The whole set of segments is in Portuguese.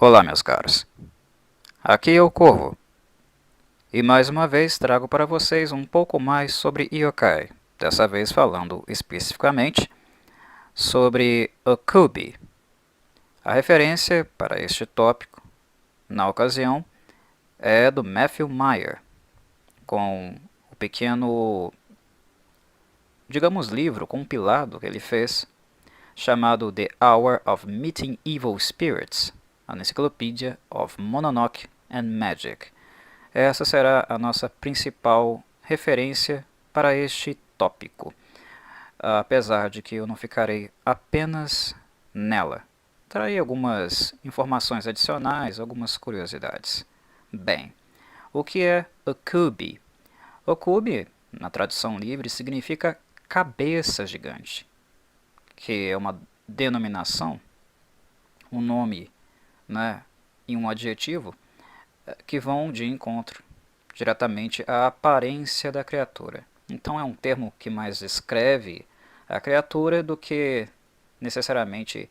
Olá, meus caros. Aqui é o Corvo, e mais uma vez trago para vocês um pouco mais sobre Yokai, dessa vez falando especificamente sobre Okubi. A referência para este tópico, na ocasião, é do Matthew Meyer, com o pequeno, digamos, livro compilado que ele fez, chamado The Hour of Meeting Evil Spirits, an Encyclopedia of Mononoke and Magic. Essa será a nossa principal referência para este tópico, apesar de que eu não ficarei apenas nela. Trarei algumas informações adicionais, algumas curiosidades. Bem, o que é Okubi? Okubi, na tradução livre, significa cabeça gigante, que é uma denominação, um nome, né, e um adjetivo que vão de encontro diretamente à aparência da criatura. Então é um termo que mais descreve a criatura do que necessariamente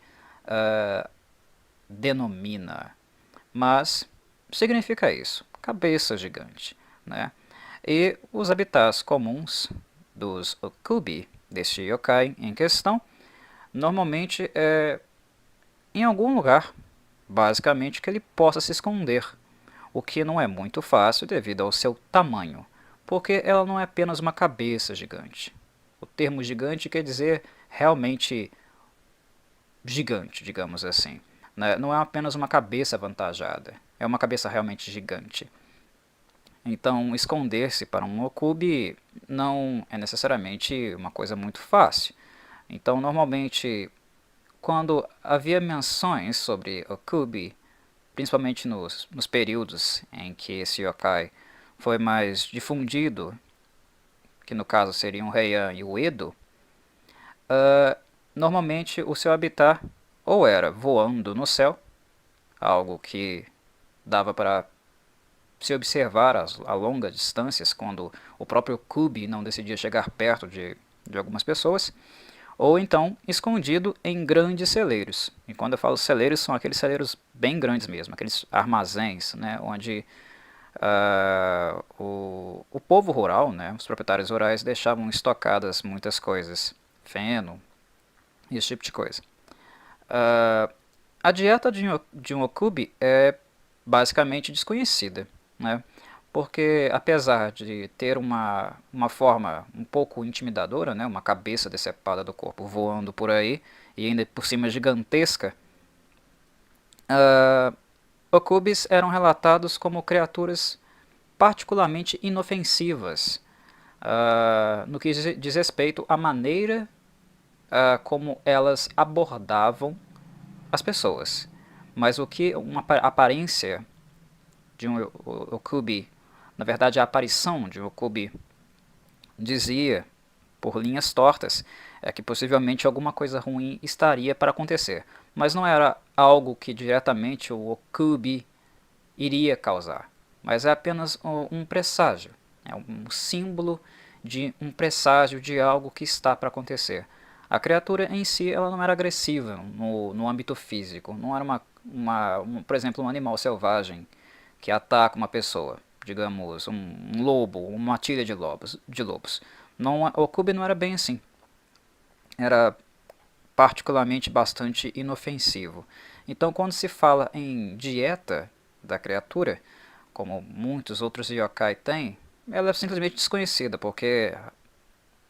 denomina. Mas significa isso, cabeça gigante. Né? E os habitats comuns dos Okubi, deste yokai em questão, normalmente é em algum lugar, basicamente, que ele possa se esconder, o que não é muito fácil devido ao seu tamanho, porque ela não é apenas uma cabeça gigante. O termo gigante quer dizer realmente gigante, digamos assim. Não é apenas uma cabeça avantajada, é uma cabeça realmente gigante. Então, esconder-se para um Okubi não é necessariamente uma coisa muito fácil. Então, normalmente, quando havia menções sobre Okubi, principalmente nos períodos em que esse yokai foi mais difundido, que no caso seriam o Heian e o Edo, normalmente o seu habitat ou era voando no céu, algo que dava para se observar a longas distâncias quando o próprio Kubi não decidia chegar perto de algumas pessoas, ou então escondido em grandes celeiros. E quando eu falo celeiros, são aqueles celeiros bem grandes mesmo, aqueles armazéns, né, onde o povo rural, né, os proprietários rurais, deixavam estocadas muitas coisas, feno, esse tipo de coisa. A dieta de um Okubi é basicamente desconhecida, né? Porque apesar de ter uma forma um pouco intimidadora, né, uma cabeça decepada do corpo voando por aí e ainda por cima gigantesca, Okubis eram relatados como criaturas particularmente inofensivas no que diz respeito à maneira como elas abordavam as pessoas. Mas o que uma aparência de um Okubi, na verdade a aparição de um Okubi dizia, por linhas tortas, é que possivelmente alguma coisa ruim estaria para acontecer. Mas não era algo que diretamente o Okubi iria causar, mas é apenas um presságio, é um símbolo de um presságio de algo que está para acontecer. A criatura em si ela não era agressiva no âmbito físico, não era por exemplo, um animal selvagem que ataca uma pessoa, digamos, um lobo, uma matilha de lobos. Não, o Okubi não era bem assim. Era particularmente bastante inofensivo. Então, quando se fala em dieta da criatura, como muitos outros yokai têm, ela é simplesmente desconhecida, porque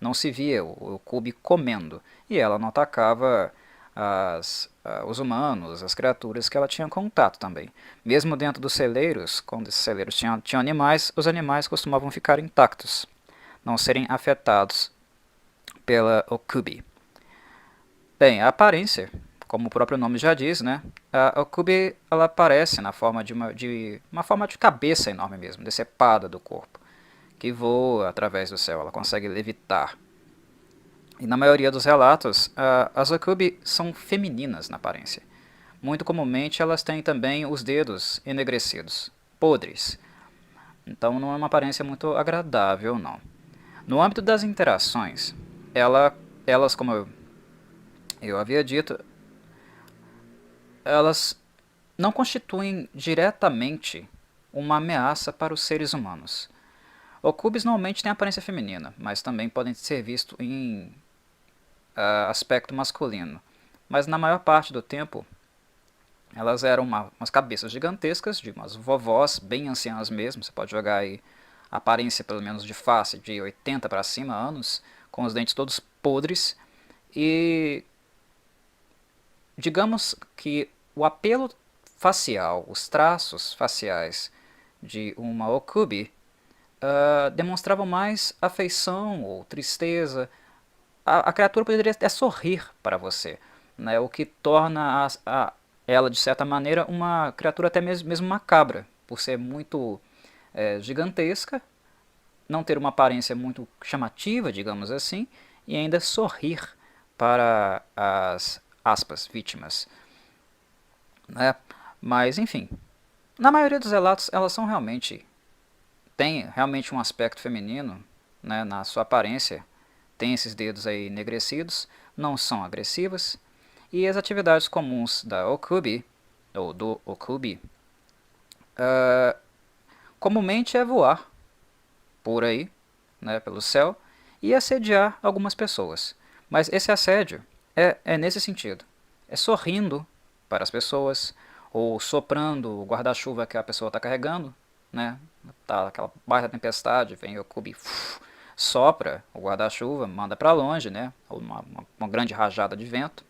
não se via o Okubi comendo, e ela não atacava os humanos, as criaturas que ela tinha contato também. Mesmo dentro dos celeiros, quando esses celeiros tinham animais, os animais costumavam ficar intactos, não serem afetados pela Okubi. Bem, a aparência, como o próprio nome já diz, né? A Okubi ela aparece na forma de uma forma de cabeça enorme mesmo, decepada do corpo, que voa através do céu, ela consegue levitar. E na maioria dos relatos, as Okubi são femininas na aparência. Muito comumente elas têm também os dedos enegrecidos, podres. Então não é uma aparência muito agradável, não. No âmbito das interações, elas, como eu havia dito, elas não constituem diretamente uma ameaça para os seres humanos. Okubis normalmente têm aparência feminina, mas também podem ser vistos em aspecto masculino. Mas na maior parte do tempo, elas eram umas cabeças gigantescas, de umas vovós bem anciãs mesmo. Você pode jogar aí a aparência, pelo menos de face, de 80 para cima anos, com os dentes todos podres. E digamos que o apelo facial, os traços faciais de uma Okubi demonstravam mais afeição ou tristeza. A criatura poderia até sorrir para você, né? O que torna ela, de certa maneira, uma criatura até mesmo macabra, por ser muito gigantesca, não ter uma aparência muito chamativa, digamos assim, e ainda sorrir para as aspas, vítimas, né? Mas, enfim, na maioria dos relatos elas são realmente têm realmente um aspecto feminino, né, na sua aparência, tem esses dedos aí enegrecidos, não são agressivas, e as atividades comuns da Okubi, ou do Okubi, comumente é voar por aí, né, pelo céu, e assediar algumas pessoas. Mas esse assédio é nesse sentido, é sorrindo para as pessoas, ou soprando o guarda-chuva que a pessoa está carregando, né? Tá aquela baita tempestade, vem o Okubi, sopra o guarda-chuva, manda para longe, né? Ou uma grande rajada de vento,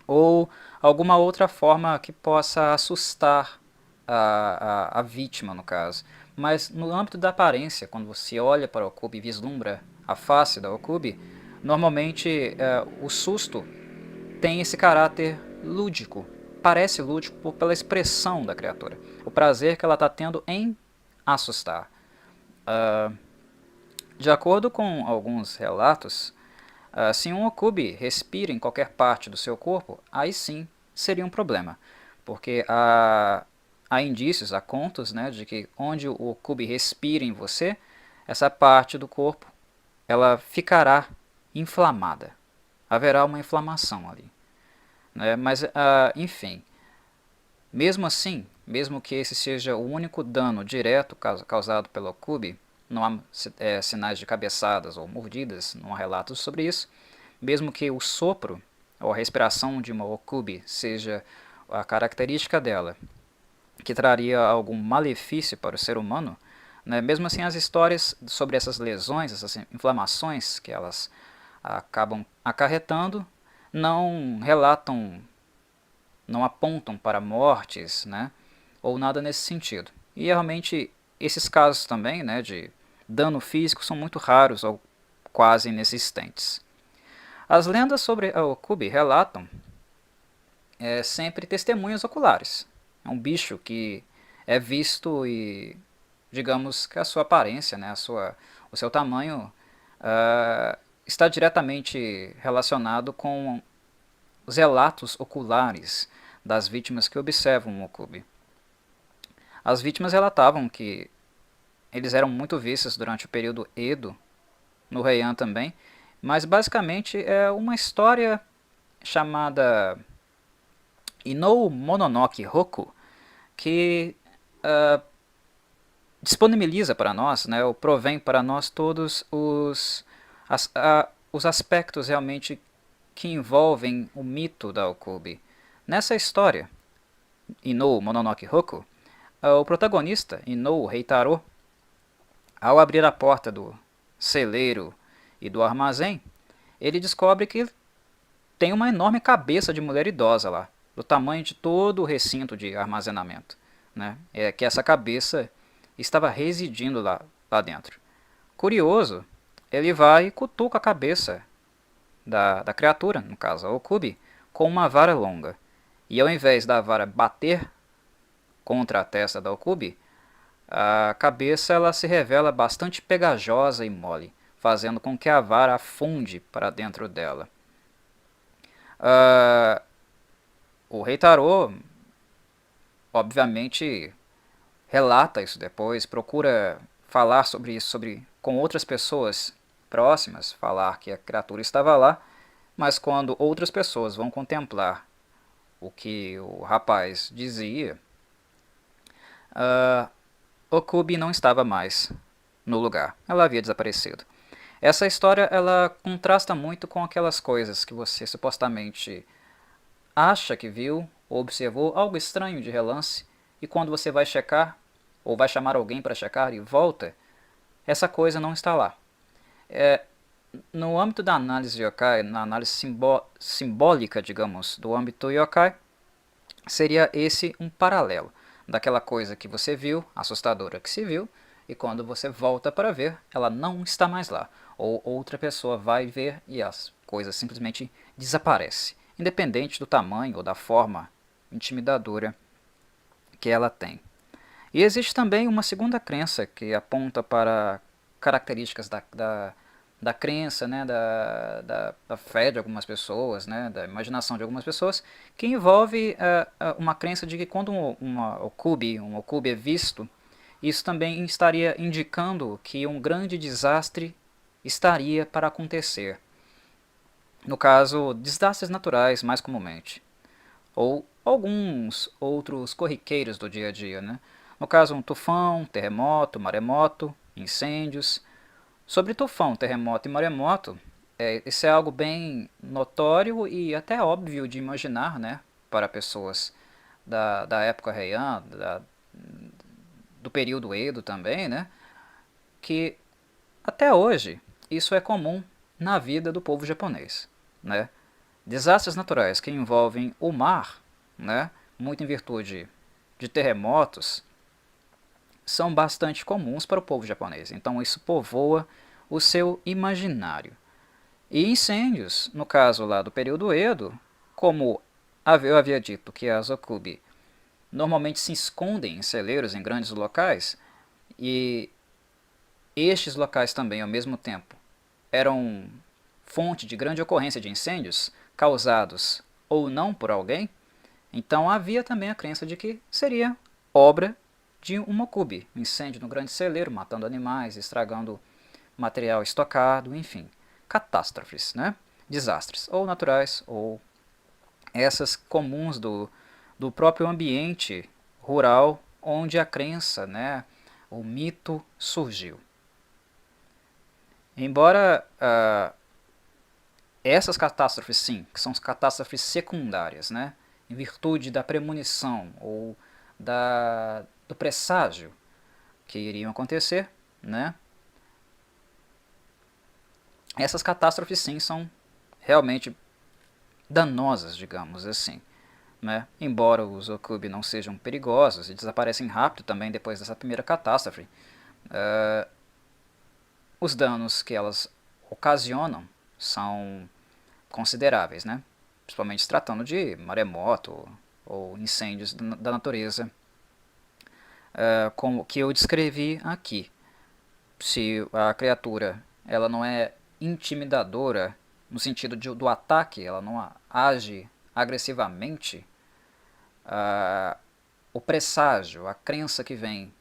ou alguma outra forma que possa assustar a vítima, no caso. Mas no âmbito da aparência, quando você olha para o Okubi e vislumbra a face da Okubi, normalmente o susto tem esse caráter lúdico, parece lúdico pela expressão da criatura, o prazer que ela está tendo em assustar. De acordo com alguns relatos, se um Okubi respira em qualquer parte do seu corpo, aí sim seria um problema, porque há indícios, há contos, né, de que onde o Okubi respira em você, essa parte do corpo ela ficará inflamada, haverá uma inflamação ali, né? Mas enfim, mesmo assim, mesmo que esse seja o único dano direto causado pelo Okubi, não há sinais de cabeçadas ou mordidas, não há relatos sobre isso. Mesmo que o sopro ou a respiração de uma Okubi seja a característica dela, que traria algum malefício para o ser humano, né? Mesmo assim as histórias sobre essas lesões, essas inflamações que elas acabam acarretando, não relatam, não apontam para mortes, né, ou nada nesse sentido. E realmente esses casos também, né, de dano físico são muito raros ou quase inexistentes. As lendas sobre a Okubi relatam sempre testemunhas oculares. É um bicho que é visto e, digamos que a sua aparência, né, o seu tamanho está diretamente relacionado com os relatos oculares das vítimas que observam o Okubi. As vítimas relatavam que eles eram muito vistos durante o período Edo, no Heian também, mas basicamente é uma história chamada Inou Mononoke Hoku, que disponibiliza para nós, né, ou provém para nós todos os aspectos realmente que envolvem o mito da Okubi. Nessa história, Inou Mononoke Hoku, o protagonista, Inou Heitaro, ao abrir a porta do celeiro e do armazém, ele descobre que tem uma enorme cabeça de mulher idosa lá, do tamanho de todo o recinto de armazenamento, né? É que essa cabeça estava residindo lá dentro. Curioso, ele vai e cutuca a cabeça da criatura, no caso a Okubi, com uma vara longa. E ao invés da vara bater contra a testa da Okubi, a cabeça ela se revela bastante pegajosa e mole, fazendo com que a vara afunde para dentro dela. O rei Tarô, obviamente, relata isso depois, procura falar sobre isso com outras pessoas próximas, falar que a criatura estava lá, mas quando outras pessoas vão contemplar o que o rapaz dizia, Okubi não estava mais no lugar. Ela havia desaparecido. Essa história ela contrasta muito com aquelas coisas que você supostamente acha que viu ou observou algo estranho de relance e quando você vai checar ou vai chamar alguém para checar e volta, essa coisa não está lá. No âmbito da análise yokai, na análise simbólica, digamos, do âmbito yokai, seria esse um paralelo daquela coisa que você viu, assustadora que se viu, e quando você volta para ver, ela não está mais lá. Ou outra pessoa vai ver e as coisas simplesmente desaparecem, independente do tamanho ou da forma intimidadora que ela tem. E existe também uma segunda crença que aponta para características da crença, né, da fé de algumas pessoas, né, da imaginação de algumas pessoas, que envolve uma crença de que quando um okubi é visto, isso também estaria indicando que um grande desastre estaria para acontecer. No caso, desastres naturais, mais comumente. Ou alguns outros corriqueiros do dia a dia, né? No caso, um tufão, terremoto, maremoto, incêndios. Sobre tufão, terremoto e maremoto, isso é algo bem notório e até óbvio de imaginar, né? Para pessoas da época Heian, do período Edo também, né? Que até hoje isso é comum na vida do povo japonês, né? Desastres naturais que envolvem o mar, né, muito em virtude de terremotos, são bastante comuns para o povo japonês. Então isso povoa o seu imaginário. E incêndios, no caso lá do período Edo, como eu havia dito que as okubi normalmente se escondem em celeiros em grandes locais, e estes locais também, ao mesmo tempo, eram fonte de grande ocorrência de incêndios, causados ou não por alguém, então havia também a crença de que seria obra de um mokubi, um incêndio no grande celeiro, matando animais, estragando material estocado, enfim, catástrofes, né? Desastres, ou naturais, ou essas comuns do próprio ambiente rural onde a crença, né, o mito surgiu. Embora essas catástrofes, sim, que são catástrofes secundárias, né, em virtude da premonição ou do presságio que iriam acontecer, né, essas catástrofes, sim, são realmente danosas, digamos assim. Né? Embora os okubi não sejam perigosos e desaparecem rápido também depois dessa primeira catástrofe, os danos que elas ocasionam são consideráveis, né? Principalmente se tratando de maremoto ou incêndios da natureza, como que eu descrevi aqui. Se a criatura ela não é intimidadora no sentido do ataque, ela não age agressivamente, o presságio, a crença que vem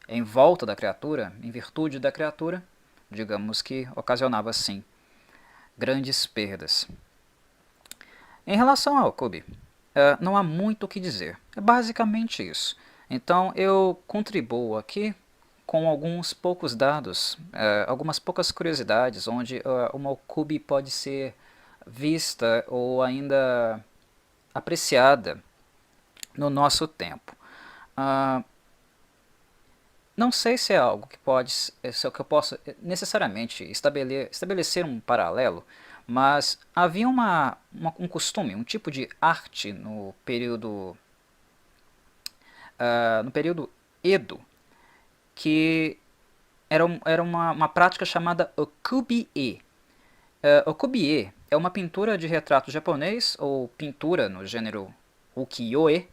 em volta da criatura, em virtude da criatura, digamos que ocasionava sim grandes perdas. Em relação ao Okubi, não há muito o que dizer. É basicamente isso. Então eu contribuo aqui com alguns poucos dados, algumas poucas curiosidades, onde uma Okubi pode ser vista ou ainda apreciada no nosso tempo. Não sei se é algo que se é que eu posso necessariamente estabelecer um paralelo, mas havia um costume, um tipo de arte no período Edo, que era uma prática chamada okubi-e. Okubi-e é uma pintura de retrato japonês, ou pintura no gênero ukiyo-e,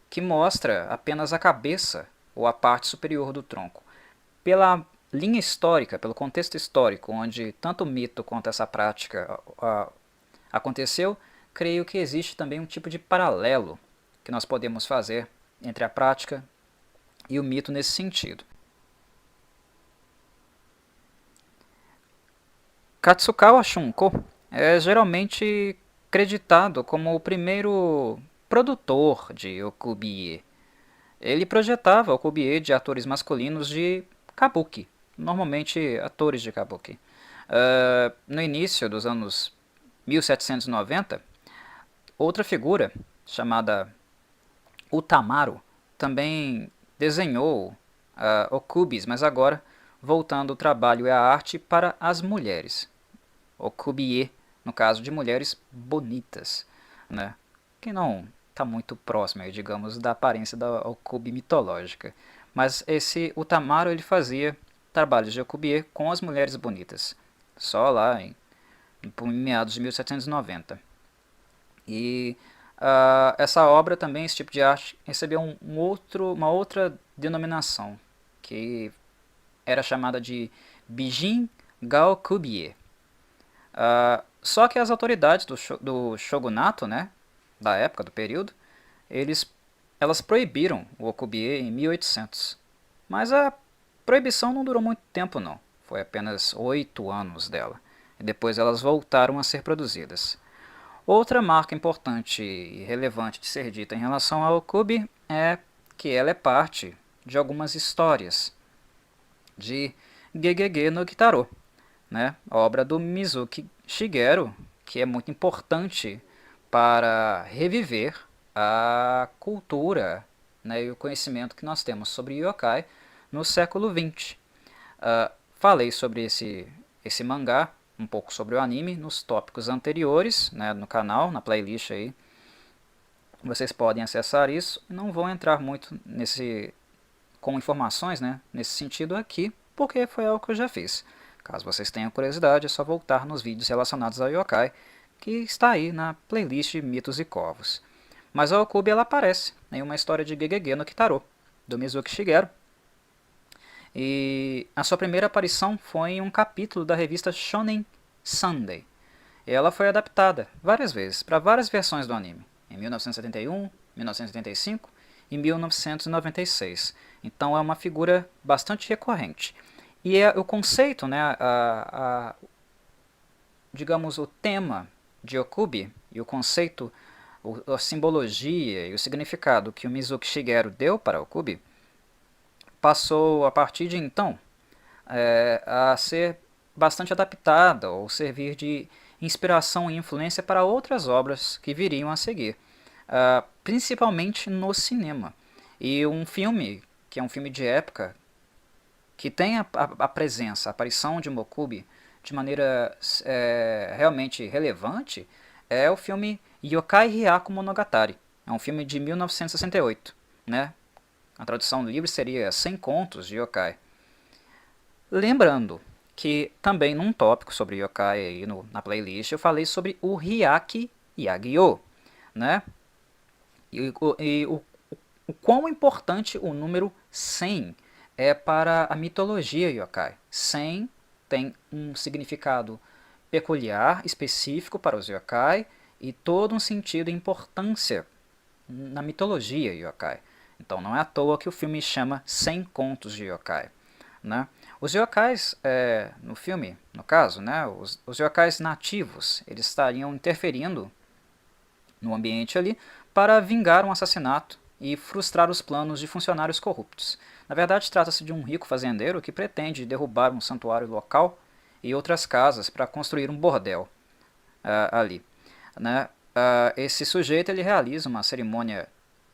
que mostra apenas a cabeça ou a parte superior do tronco. Pela linha histórica, pelo contexto histórico, onde tanto o mito quanto essa prática aconteceu, creio que existe também um tipo de paralelo que nós podemos fazer entre a prática e o mito nesse sentido. Katsukawa Shunko é geralmente creditado como o primeiro produtor de okubiye. Ele projetava okubiye de atores masculinos de kabuki, normalmente atores de kabuki. No início dos anos 1790, outra figura chamada Utamaro também desenhou okubis, mas agora voltando o trabalho e a arte para as mulheres. Okubiye, no caso de mulheres bonitas, né? Que não está muito próximo, digamos, da aparência da okubi mitológica. Mas esse Utamaro ele fazia trabalhos de okubiye com as mulheres bonitas, só lá em meados de 1790. E essa obra também, esse tipo de arte, recebeu uma outra denominação, que era chamada de Bijin Gaokubiye. Só que as autoridades do shogunato, né, da época, do período, elas proibiram o okubiye em 1800. Mas a proibição não durou muito tempo não, foi apenas 8 anos dela. E depois elas voltaram a ser produzidas. Outra marca importante e relevante de ser dita em relação ao okubi é que ela é parte de algumas histórias de Gegege no Kitaro, né? A obra do Mizuki Shigeru, que é muito importante para reviver a cultura, né, e o conhecimento que nós temos sobre yokai no século XX. Falei sobre esse mangá, um pouco sobre o anime, nos tópicos anteriores, né, no canal, na playlist aí. Vocês podem acessar isso. Não vou entrar muito com informações, né, nesse sentido aqui, porque foi algo que eu já fiz. Caso vocês tenham curiosidade, é só voltar nos vídeos relacionados ao yokai, que está aí na playlist Mitos e Corvos. Mas a okubi ela aparece em uma história de Gegege no Kitaro, do Mizuki Shigeru. E a sua primeira aparição foi em um capítulo da revista Shonen Sunday. E ela foi adaptada várias vezes para várias versões do anime, em 1971, 1985 e 1996. Então é uma figura bastante recorrente. E o conceito, né, digamos, o tema de okubi e o conceito, a simbologia e o significado que o Mizuki Shigeru deu para okubi passou, a partir de então, a ser bastante adaptada ou servir de inspiração e influência para outras obras que viriam a seguir, principalmente no cinema. E um filme, que é um filme de época, que tem a presença, a aparição de okubi de maneira realmente relevante, é o filme Yokai Hyaku Monogatari. É um filme de 1968, né? A tradução livre seria 100 contos de yokai. Lembrando que também num tópico sobre yokai aí na playlist eu falei sobre o Hyakki Yagyo, né? E o quão importante o número 100 é para a mitologia yokai. 100 tem um significado peculiar, específico para os yokai e todo um sentido e importância na mitologia yokai. Então não é à toa que o filme chama 100 contos de yokai, né? Os yokais, no filme, no caso, né, os yokais nativos, eles estariam interferindo no ambiente ali para vingar um assassinato e frustrar os planos de funcionários corruptos. Na verdade, trata-se de um rico fazendeiro que pretende derrubar um santuário local e outras casas para construir um bordel ali, né? Esse sujeito ele realiza uma cerimônia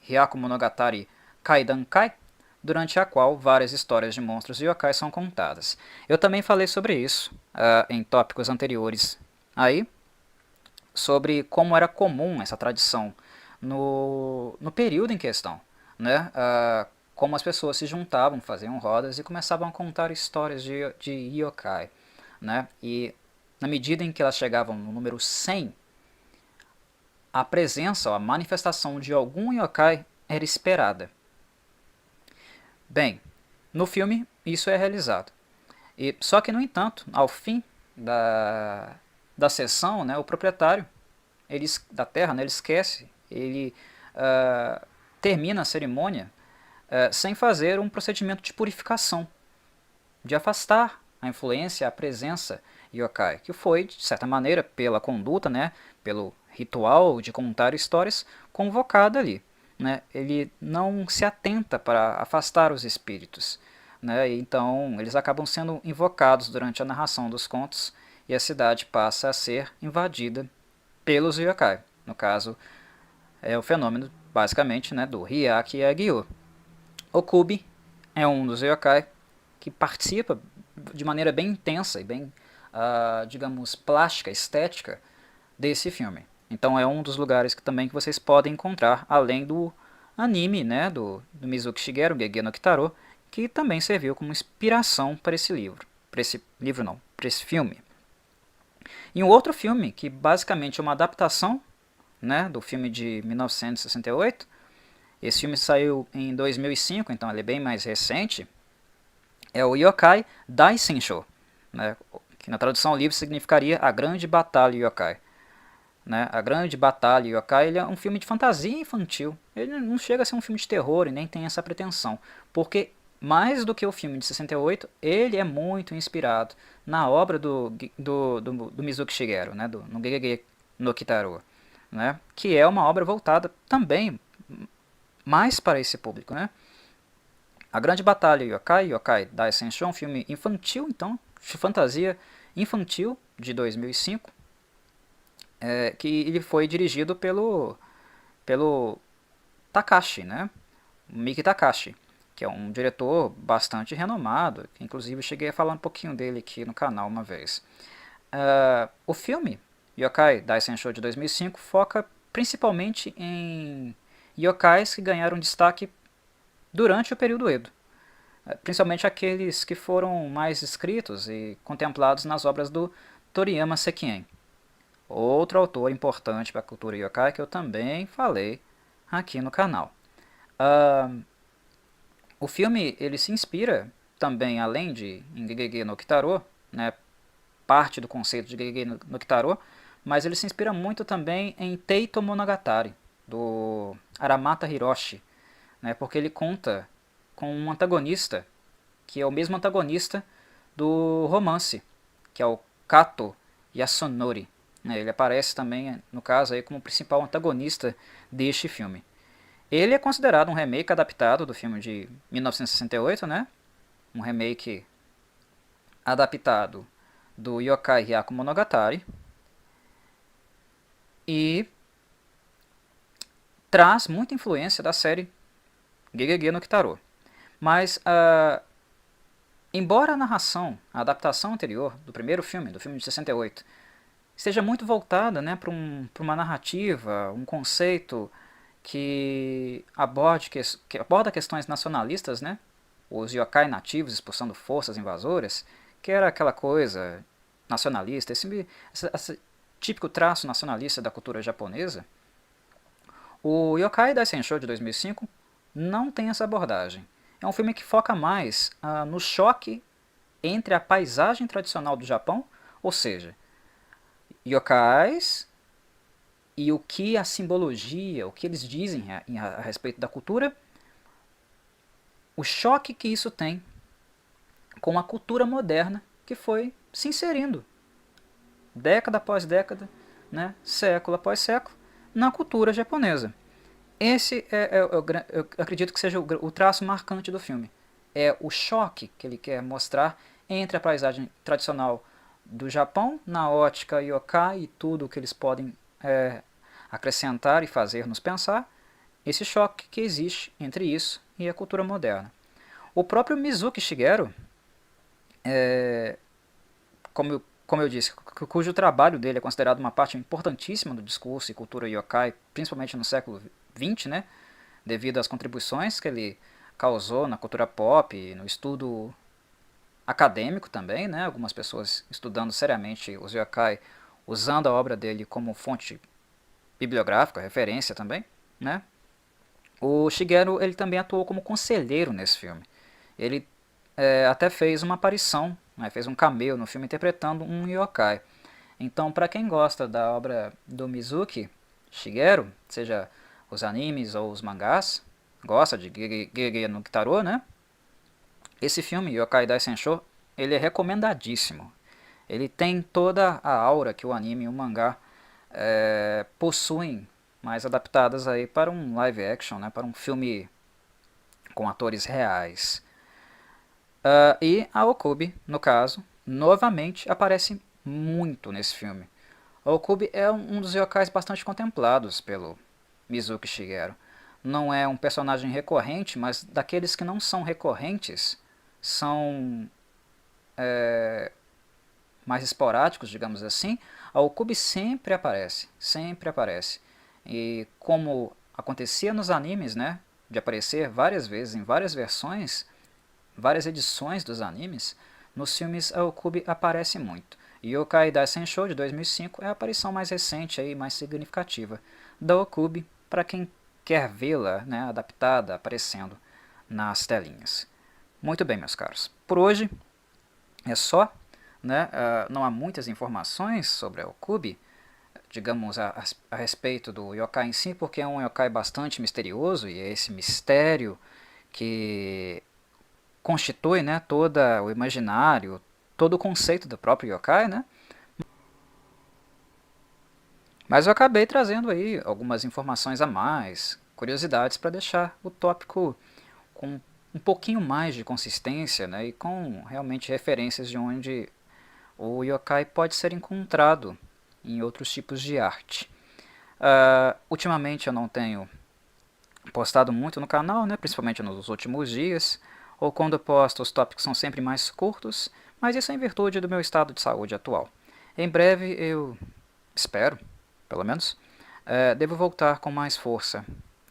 Hyaku Monogatari Kaidankai, durante a qual várias histórias de monstros e yokai são contadas. Eu também falei sobre isso em tópicos anteriores aí, sobre como era comum essa tradição no período em questão, né? Como as pessoas se juntavam, faziam rodas e começavam a contar histórias de yokai, né? E na medida em que elas chegavam no número 100, a presença ou a manifestação de algum yokai era esperada. Bem, no filme isso é realizado. Só que, no entanto, ao fim da sessão, né, o proprietário da terra, né, ele esquece, ele termina a cerimônia sem fazer um procedimento de purificação, de afastar a influência, a presença yokai, que foi, de certa maneira, pela conduta, né, pelo ritual de contar histórias convocada ali, né? Ele não se atenta para afastar os espíritos, né? Então eles acabam sendo invocados durante a narração dos contos e a cidade passa a ser invadida pelos yokai. No caso, é o fenômeno basicamente, né, do Hyakki Yagyu. O Kubi é um dos yokai que participa de maneira bem intensa e bem, digamos, plástica, estética desse filme. Então é um dos lugares que também que vocês podem encontrar, além do anime, né, do Mizuki Shigeru, Gege no Kitaro, que também serviu como inspiração para esse livro. Para esse livro não, para esse filme. E um outro filme, que basicamente é uma adaptação, né, do filme de 1968, esse filme saiu em 2005, então ele é bem mais recente, é o Yokai Daisensho, né, que na tradução livre significaria A Grande Batalha Yokai. Né? A Grande Batalha Yokai ele é um filme de fantasia infantil. Ele não chega a ser um filme de terror e nem tem essa pretensão. Porque, mais do que o filme de 68, ele é muito inspirado na obra do Mizuki Shigeru, né? No Gegege no Kitaro. Né? Que é uma obra voltada também mais para esse público. Né? A Grande Batalha Yokai, Yokai Daisensho, é um filme infantil, então, de fantasia infantil, de 2005. Que ele foi dirigido pelo Takashi, né? Miki Takashi, que é um diretor bastante renomado, que inclusive eu cheguei a falar um pouquinho dele aqui no canal uma vez. O filme Yokai Daisensho de 2005 foca principalmente em yokais que ganharam destaque durante o período Edo, principalmente aqueles que foram mais escritos e contemplados nas obras do Toriyama Sekien. Outro autor importante para a cultura yokai que eu também falei aqui no canal. O filme ele se inspira também, além de em Gegege no Kitaro, né, parte do conceito de Gegege no Kitaro, mas ele se inspira muito também em Teito Monogatari, do Aramata Hiroshi, né, porque ele conta com um antagonista que é o mesmo antagonista do romance, que é o Kato Yasunori. Ele aparece também, no caso, aí, como principal antagonista deste filme. Ele é considerado um remake adaptado do filme de 1968, né? Um remake adaptado do Yokai Hyaku Monogatari. E traz muita influência da série Gegege no Kitaro. Mas, embora a narração, a adaptação anterior do primeiro filme, do filme de 68, seja muito voltada, né, para uma narrativa, um conceito que aborda questões nacionalistas, né, os yokai nativos expulsando forças invasoras, que era aquela coisa nacionalista, esse típico traço nacionalista da cultura japonesa. O Yokai Daisensho de 2005 não tem essa abordagem. É um filme que foca mais no choque entre a paisagem tradicional do Japão, ou seja, yokais e o que a simbologia, o que eles dizem a respeito da cultura, o choque que isso tem com a cultura moderna que foi se inserindo década após década, né, século após século, na cultura japonesa. Esse eu acredito que seja o traço marcante do filme. É o choque que ele quer mostrar entre a paisagem tradicional do Japão, na ótica yokai e tudo o que eles podem acrescentar e fazer nos pensar, esse choque que existe entre isso e a cultura moderna. O próprio Mizuki Shigeru, como eu disse, cujo trabalho dele é considerado uma parte importantíssima do discurso e cultura yokai, principalmente no século XX, né, devido às contribuições que ele causou na cultura pop, no estudo acadêmico também, né, algumas pessoas estudando seriamente os yokai, usando a obra dele como fonte bibliográfica, referência também, né. O Shigeru ele também atuou como conselheiro nesse filme. Ele até fez uma aparição, né, fez um cameo no filme interpretando um yokai. Então, para quem gosta da obra do Mizuki Shigeru, seja os animes ou os mangás, gosta de Gegege no Kitaro, né? Esse filme, Yokai Daisensho, ele é recomendadíssimo. Ele tem toda a aura que o anime e o mangá possuem mais adaptadas aí para um live action, né, para um filme com atores reais. E a Okubi, no caso, novamente aparece muito nesse filme. A Okubi é um dos yokais bastante contemplados pelo Mizuki Shigeru. Não é um personagem recorrente, mas daqueles que não são recorrentes, são mais esporádicos, digamos assim, a Okubi sempre aparece, sempre aparece. E como acontecia nos animes, né, de aparecer várias vezes em várias versões, várias edições dos animes, nos filmes a Okubi aparece muito. Yokai Daisensho de 2005 é a aparição mais recente e mais significativa da Okubi para quem quer vê-la, né, adaptada, aparecendo nas telinhas. Muito bem, meus caros. Por hoje é só. Né? Não há muitas informações sobre a Okubi, digamos, a respeito do yokai em si, porque é um yokai bastante misterioso e é esse mistério que constitui, né, todo o imaginário, todo o conceito do próprio yokai, né? Mas eu acabei trazendo aí algumas informações a mais, curiosidades para deixar o tópico com um pouquinho mais de consistência, né, e com realmente referências de onde o yokai pode ser encontrado em outros tipos de arte. Ultimamente eu não tenho postado muito no canal, né, principalmente nos últimos dias, ou quando eu posto os tópicos são sempre mais curtos, mas isso é em virtude do meu estado de saúde atual. Em breve eu espero, pelo menos, devo voltar com mais força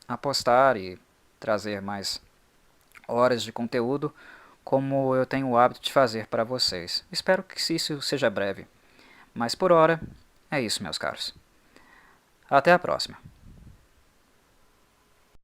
a postar e trazer mais horas de conteúdo como eu tenho o hábito de fazer para vocês. Espero que isso seja breve. Mas por hora, é isso, meus caros. Até a próxima.